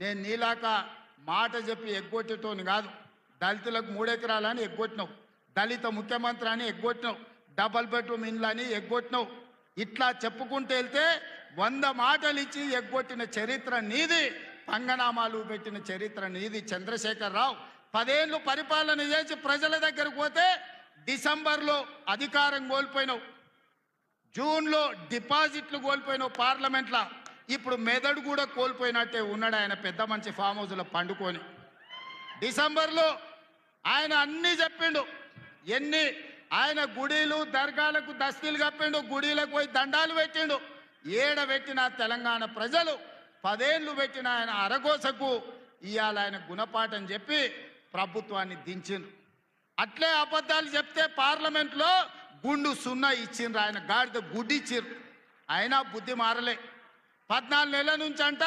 నేను నీలాక మాట చెప్పి ఎగ్గొట్టేటోని కాదు. దళితులకు 3 ఎకరాలని ఎగ్గొట్టినావు, దళిత ముఖ్యమంత్రి అని ఎగ్గొట్టినావు, డబల్ బెడ్రూమ్ ఇండ్లు అని ఎగ్గొట్టినావు. ఇట్లా చెప్పుకుంటూ వెళ్తే 100 మాటలు ఇచ్చి ఎగ్గొట్టిన చరిత్ర నీది, పంగనామాలు పెట్టిన చరిత్ర నీది. చంద్రశేఖరరావు 10 ఏళ్ళు పరిపాలన చేసి ప్రజల దగ్గరకు పోతే డిసెంబర్లో అధికారం కోల్పోయినావు, జూన్లో డిపాజిట్లు కోల్పోయినావు పార్లమెంట్లో. ఇప్పుడు మెదడు కూడా కోల్పోయినట్టే ఉన్నాడు ఆయన, పెద్ద మంచి ఫామ్ హౌస్లో పండుకొని. డిసెంబర్లో ఆయన అన్నీ చెప్పిండు, ఆయన గుడీలు దర్గాలకు దస్తీలు కప్పిండు, గుడీలకు పోయి దండాలు పెట్టిండు. పెట్టిన తెలంగాణ ప్రజలు 10 ఏళ్ళు పెట్టిన ఆయన అరగోసకు ఇవాళ ఆయన గుణపాఠం చెప్పి ప్రభుత్వాన్ని దించిండ్రు. అట్లే అబద్ధాలు చెప్తే పార్లమెంట్లో గుండు 0 ఇచ్చిండ్రు, ఆయన గాడిద గుడ్డి ఇచ్చిండ్రు. అయినా బుద్ధి మారలే. 14 నెలల నుంచి అంట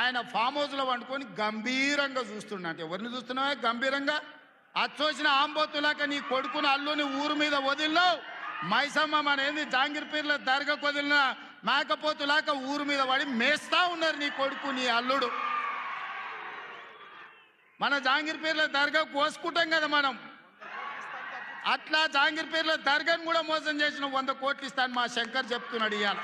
ఆయన ఫామ్ హౌస్లో వండుకొని గంభీరంగా చూస్తుండంటే. ఎవరిని చూస్తున్నావా గంభీరంగా? అచ్చోసిన ఆంబోతులాక నీ కొడుకుని అల్లుని ఊరు మీద వదిలినావు. మైసమ్మ అనేది జాంగీర్పీర్ల దర్గాకు వదిలిన మేకపోతులాక ఊరు మీద పడి మేస్తా ఉన్నారు నీ కొడుకు నీ అల్లుడు. మన జాంగీర్పీర్ల దర్గా కోసుకుంటాం కదా మనం, అట్లా జాంగీర్పీర్ల దర్గాను కూడా మోసం చేసిన 100 కోట్లు ఇస్తాను మా శంకర్ చెప్తున్నాడు. ఇవాళ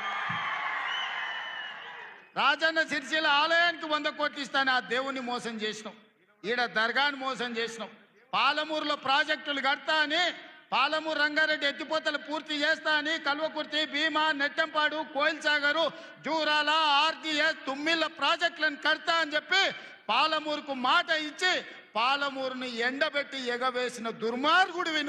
రాజన్న సిరిసిల్ల ఆలయానికి 100 కోట్లు ఇస్తాను, ఆ దేవుణ్ణి మోసం చేసినావు. ఈడ దర్గాను మోసం చేసినావు. పాలమూరులో ప్రాజెక్టులు కడతా అని, పాలమూరు రంగారెడ్డి ఎత్తిపోతలు పూర్తి చేస్తా అని, కల్వకుర్తి, భీమా, నెట్టంపాడు, కోయిల్ సాగరు, జూరాల, ఆర్జీఎస్, తుమ్మిళ్ళ ప్రాజెక్టులను కడతా అని చెప్పి పాలమూరుకు మాట ఇచ్చి పాలమూరుని ఎండబెట్టి ఎగవేసిన దుర్మార్గుడివి.